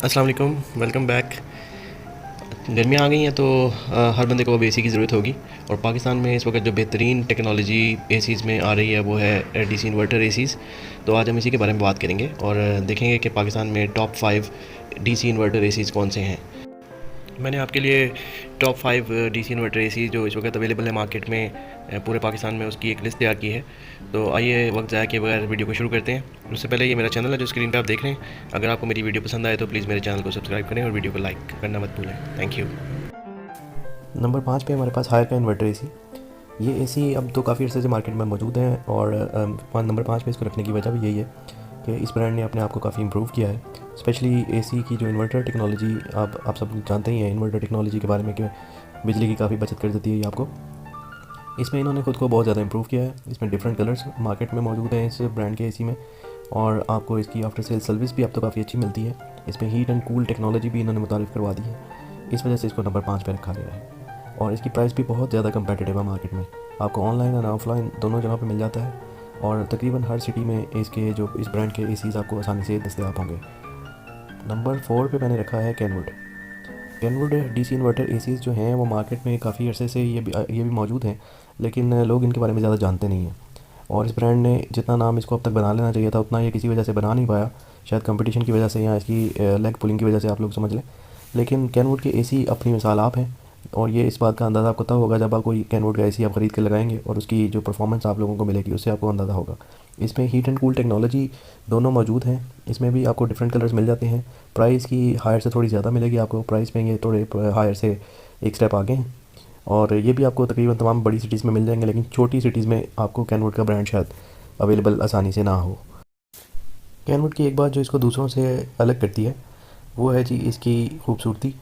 अस्सलाम वालेकुम, welcome back. गर्मियाँ आ गई हैं तो हर बंदे को अब एसी की ज़रूरत होगी। और पाकिस्तान में इस वक्त जो बेहतरीन टेक्नोलॉजी एसीज़ में आ रही है वो है डीसी इन्वर्टर एसीज़। तो आज हम इसी के बारे में बात करेंगे और देखेंगे कि पाकिस्तान में टॉप 5 डीसी इन्वर्टर एसीज़ कौन से हैं। मैंने आपके लिए टॉप 5 डीसी इन्वर्टर एसी जो इस वक्त अवेलेबल है मार्केट में पूरे पाकिस्तान में, उसकी एक लिस्ट तैयार की है। तो आइए वक्त ज़ाया किए बगैर वीडियो को शुरू करते हैं। उससे पहले ये मेरा चैनल है जो स्क्रीन पे आप देख रहे हैं। अगर आपको मेरी वीडियो पसंद आए तो प्लीज़ मेरे चैनल को सब्सक्राइब करें और वीडियो को लाइक करना मत भूलें। Thank you. नंबर 5 पे हमारे पास हायर का इन्वर्टर एसी। ये एसी अब तो काफ़ी अर्से से मार्केट में मौजूद हैं और नंबर 5 पे इसको रखने की वजह भी यही है कि इस ब्रांड ने अपने आप को काफ़ी इम्प्रूव किया है। स्पेशली एसी की जो इन्वर्टर टेक्नोलॉजी, आप सब जानते ही हैं इन्वर्टर टेक्नोलॉजी के बारे में कि बिजली की काफ़ी बचत कर देती है ये आपको। इसमें इन्होंने खुद को बहुत ज़्यादा इम्प्रूव किया है। इसमें डिफरेंट कलर्स मार्केट में मौजूद हैं इस ब्रांड के एसी में, और आपको इसकी आफ्टर सेल सर्विस भी अब तो काफ़ी अच्छी मिलती है। इसमें हीट एंड कूल टेक्नोलॉजी भी इन्होंने मुतारिफ़ करवा दी है, इस वजह से इसको नंबर 5 पे रखा गया है। और इसकी प्राइस भी बहुत ज़्यादा कम्पेटिटिव है मार्केट में, आपको ऑनलाइन और ऑफलाइन दोनों जगह पे मिल जाता है। और तकरीबन हर सिटी में इसके जो इस ब्रांड के एसीज़ आपको आसानी से दस्तयाब होंगे। नंबर 4 पे मैंने रखा है Kenwood. Kenwood DC inverter ACs जो हैं वो मार्केट में काफ़ी अरसे से ये भी मौजूद हैं, लेकिन लोग इनके बारे में ज़्यादा जानते नहीं हैं। और इस ब्रांड ने जितना नाम इसको अब तक बना लेना चाहिए था उतना ये किसी वजह से बना नहीं पाया, शायद कंपटीशन की वजह से या इसकी लेग पुलिंग की वजह से, आप लोग समझ लें। लेकिन कैनवुड के एसी अपनी मिसाल आप हैं, और ये इस बात का अंदाज़ा आपको तब होगा जब आप कोई कैनवुड का एसी आप ख़रीद के लगाएंगे और उसकी जो परफॉर्मेंस आप लोगों को मिलेगी उससे आपको अंदाज़ा होगा। इसमें हीट एंड कूल टेक्नोलॉजी दोनों मौजूद हैं। इसमें भी आपको डिफरेंट कलर्स मिल जाते हैं। प्राइस की हायर से थोड़ी ज़्यादा मिलेगी आपको, प्राइस में ये थोड़े हायर से एक स्टेप आगे हैं। और ये भी आपको तकरीबन तमाम बड़ी सिटीज़ में मिल जाएंगे, लेकिन छोटी सिटीज़ में आपको कैनवुड का ब्रांड शायद अवेलेबल आसानी से ना हो। कैनवुड की एक बात जो इसको दूसरों से अलग करती है वो है जी इसकी खूबसूरती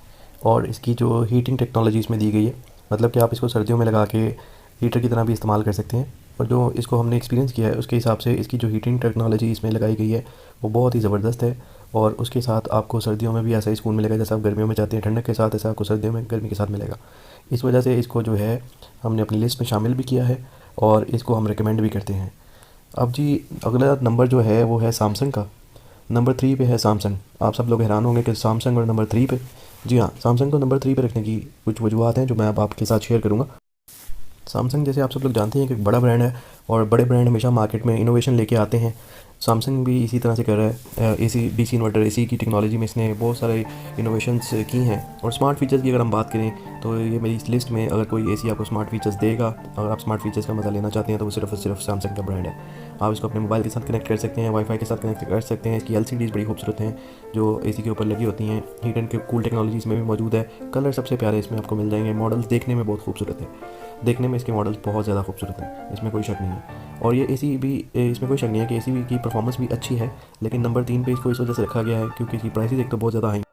और इसकी जो हीटिंग टेक्नोलॉजी इसमें दी गई है। मतलब कि आप इसको सर्दियों में लगा के हीटर की तरह भी इस्तेमाल कर सकते हैं। और जो इसको हमने एक्सपीरियंस किया है उसके हिसाब से इसकी जो हीटिंग टेक्नोलॉजी इसमें लगाई गई है वो बहुत ही ज़बरदस्त है। और उसके साथ आपको सर्दियों में भी ऐसा ही सुकून मिलेगा जैसा आप गर्मियों में चाहते हैं ठंडक के साथ, ऐसा आपको सर्दियों में गर्मी के साथ मिलेगा। इस वजह से इसको जो है हमने अपनी लिस्ट में शामिल भी किया है और इसको हम रिकमेंड भी करते हैं। अब जी अगला नंबर जो है वो है सैमसंग का। नंबर 3 पे है सैमसंग। आप सब लोग हैरान होंगे कि सैमसंग और नंबर 3 पे। जी हाँ, सैमसंग को नंबर 3 पे रखने की कुछ वजूहत हैं जो मैं अब आपके साथ शेयर करूँगा। सैमसंग जैसे आप सब लोग जानते हैं कि एक बड़ा ब्रांड है और बड़े ब्रांड हमेशा मार्केट में इनोवेशन लेके आते हैं। सैमसंग भी इसी तरह से कर रहा है। एसी डीसी इन्वर्टर एसी की टेक्नोलॉजी में इसने बहुत सारे इनोवेशंस की हैं। और स्मार्ट फीचर्स की अगर हम बात करें तो ये मेरी इस लिस्ट में अगर कोई एसी आपको स्मार्ट फीचर्स देगा, अगर आप स्मार्ट फीचर्स का मज़ा लेना चाहते हैं तो वो सिर्फ और सिर्फ सैमसंग का ब्रांड है। आप इसको अपने मोबाइल के साथ कनेक्ट कर सकते हैं, वाईफाई के साथ कनेक्ट कर सकते हैं। इसकी एलसीडीज़ बड़ी खूबसूरत हैं जो एसी के ऊपर लगी होती हैं। हीट एंड कूल टेक्नोलॉजी इसमें भी मौजूद है। कलर सबसे प्यारे इसमें आपको मिल जाएंगे। मॉडल्स देखने में बहुत खूबसूरत है, देखने में इसके मॉडल्स बहुत ज़्यादा खूबसूरत हैं, इसमें कोई शक नहीं है। और ये एसी भी, इसमें कोई शक नहीं है कि एसी की परफॉर्मेंस भी अच्छी है, लेकिन नंबर 3 पे इसको इस वजह से रखा गया है क्योंकि इसकी प्राइसेस एक तो बहुत ज़्यादा हाई,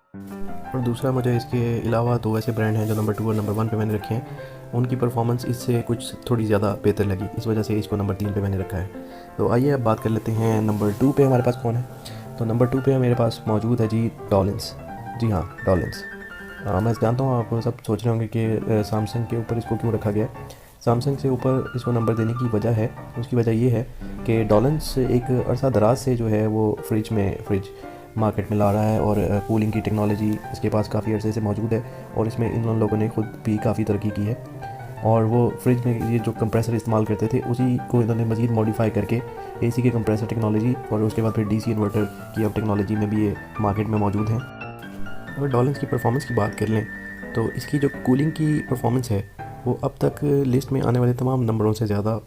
और दूसरा मुझे इसके अलावा दो ऐसे ब्रांड हैं जो नंबर 2 और नंबर 1 पे मैंने रखे हैं, उनकी परफॉर्मेंस इससे कुछ थोड़ी ज़्यादा बेहतर लगी, इस वजह से इसको नंबर 3 पे मैंने रखा है। तो आइए अब बात कर लेते हैं नंबर 2 पे हमारे पास कौन है। तो नंबर 2 पे मेरे पास मौजूद है जी डॉलिंस। जी हाँ, डॉलिंस। मैं जानता हूँ आप सब सोच रहे होंगे कि सैमसंग के ऊपर इसको क्यों रखा गया है। सैमसंग से ऊपर इसको नंबर देने की वजह है, उसकी वजह ये है कि डॉलिंस एक अरसा दराज से जो है वो फ्रिज मार्केट में ला रहा है और कूलिंग की टेक्नोलॉजी इसके पास काफ़ी अरसे से मौजूद है और इसमें इन लोगों ने खुद भी काफ़ी तरक्की की है। और वो फ्रिज में ये जो कंप्रेसर इस्तेमाल करते थे उसी को इन्होंने मज़ीद मॉडिफाई करके एसी के कंप्रेसर टेक्नोलॉजी और उसके बाद फिर डीसी इन्वर्टर की अब टेक्नोलॉजी में भी ये मार्केट में मौजूद हैं। अगर डॉलिंस की परफॉर्मेंस की बात कर लें तो इसकी जो कूलिंग की परफॉर्मेंस है वो अब तक लिस्ट में आने वाले तमाम नंबरों से ज़्यादा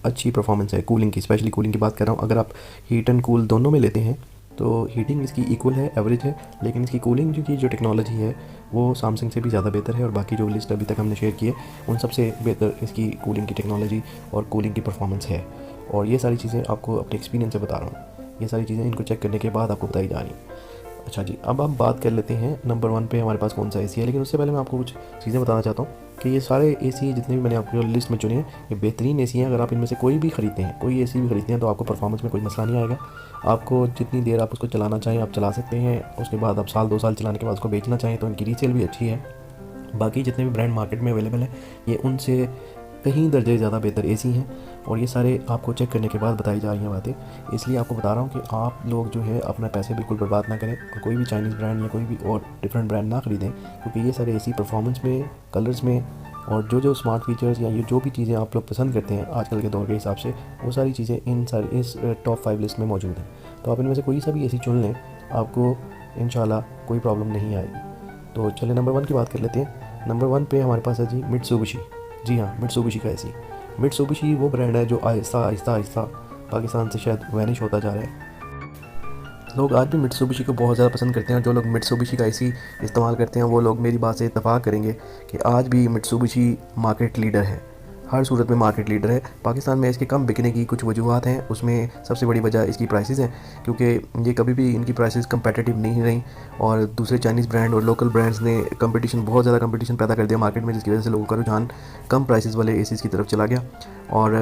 अच्छी परफॉर्मेंस है कूलिंग की। स्पेशली कूलिंग की बात कर रहा हूँ। अगर आप हीट एंड कूल दोनों में लेते हैं तो हीटिंग इसकी इक्वल है, एवरेज है, लेकिन इसकी कूलिंग की जो टेक्नोलॉजी है वो सैमसंग से भी ज़्यादा बेहतर है। और बाकी जो लिस्ट अभी तक हमने शेयर की है उन सबसे बेहतर इसकी कूलिंग की टेक्नोलॉजी और कूलिंग की परफॉर्मेंस है। और ये सारी चीज़ें आपको अपने एक्सपीरियंस से बता रहा हूँ, ये सारी चीज़ें इनको चेक करने के बाद आपको बताई जा रही। अच्छा जी, अब हम बात कर लेते हैं नंबर 1 पे हमारे पास कौन सा एसी है। लेकिन उससे पहले मैं आपको कुछ चीज़ें बताना चाहता हूँ कि ये सारे एसी जितने भी मैंने आपको लिस्ट में चुने हैं ये बेहतरीन एसी हैं। अगर आप इनमें से कोई भी ख़रीदते हैं, कोई एसी भी ख़रीदते हैं तो आपको परफॉर्मेंस में कोई मसला नहीं आएगा। आपको जितनी देर आप उसको चलाना चाहें आप चला सकते हैं। उसके बाद आप साल 2 साल चलाने के बाद उसको बेचना चाहें तो इनकी रीसेल भी अच्छी है। बाकी जितने भी ब्रांड मार्केट में अवेलेबल हैं ये उनसे कहीं दर्जे ज़्यादा बेहतर एसी हैं, और ये सारे आपको चेक करने के बाद बताई जा रही हैं बातें। इसलिए आपको बता रहा हूँ कि आप लोग जो है अपना पैसे बिल्कुल बर्बाद ना करें और कोई भी चाइनीज़ ब्रांड या कोई भी और डिफरेंट ब्रांड ना ख़रीदें, क्योंकि ये सारे एसी परफॉर्मेंस में, कलर्स में और जो स्मार्ट फीचर्स या ये जो भी चीज़ें आप लोग पसंद करते हैं आजकल के दौर के हिसाब से, वो सारी चीज़ें इस टॉप 5 लिस्ट में मौजूद हैं। तो आप इनमें से कोई सा भी एसी चुन लें, आपको इंशाल्लाह कोई प्रॉब्लम नहीं आएगी। तो चलिए नंबर 1 की बात कर लेते हैं। नंबर 1 पे हमारे पास है जी मित्सुबिशी। जी हाँ, मित्सुबिशी का एसी। मित्सुबिशी वो ब्रांड है जो आहिस्ता आहिस्ता पाकिस्तान से शायद वैनिश होता जा रहा है। लोग आज भी मित्सुबिशी को बहुत ज़्यादा पसंद करते हैं, और जो लोग मित्सुबिशी का एसी इस्तेमाल करते हैं वो लोग मेरी बात से इत्तेफाक करेंगे कि आज भी मित्सुबिशी मार्केट लीडर है, हर सूरत में मार्केट लीडर है। पाकिस्तान में इसके कम बिकने की कुछ वजूहत हैं, उसमें सबसे बड़ी वजह इसकी प्राइसेस हैं, क्योंकि ये कभी भी इनकी प्राइसेस कंपेटिटिव नहीं रही, और दूसरे चाइनीज़ ब्रांड और लोकल ब्रांड्स ने बहुत ज़्यादा कंपटीशन पैदा कर दिया मार्केट में, जिसकी वजह से लोगों का रुझान कम प्राइसेस वाले एसीज़ की तरफ चला गया। और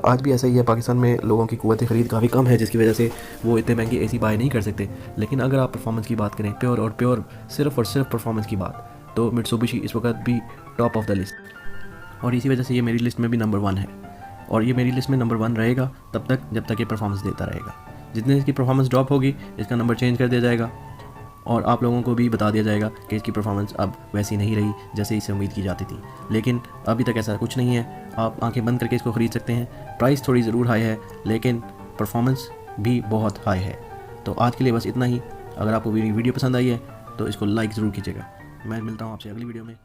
आज भी ऐसा ही है, पाकिस्तान में लोगों की क़ुव्वत ख़रीद काफ़ी कम है, जिसकी वजह से वो इतने महंगे एसी बाय नहीं कर सकते। लेकिन अगर आप परफॉर्मेंस की बात करें, प्योर सिर्फ़ और सिर्फ परफॉर्मेंस की बात, तो मित्सुबिशी इस वक्त भी टॉप ऑफ द लिस्ट, और इसी वजह से ये मेरी लिस्ट में भी नंबर 1 है। और ये मेरी लिस्ट में नंबर 1 रहेगा तब तक जब तक ये परफॉर्मेंस देता रहेगा। जितने इसकी परफॉर्मेंस ड्रॉप होगी, इसका नंबर चेंज कर दिया जाएगा, और आप लोगों को भी बता दिया जाएगा कि इसकी परफॉर्मेंस अब वैसी नहीं रही जैसे इससे उम्मीद की जाती थी। लेकिन अभी तक ऐसा कुछ नहीं है, आप आंखें बंद करके इसको ख़रीद सकते हैं। प्राइस थोड़ी ज़रूर हाई है, लेकिन परफॉर्मेंस भी बहुत हाई है। तो आज के लिए बस इतना ही। अगर आपको मेरी वीडियो पसंद आई है तो इसको लाइक ज़रूर कीजिएगा। मैं मिलता हूँ आपसे अगली वीडियो में।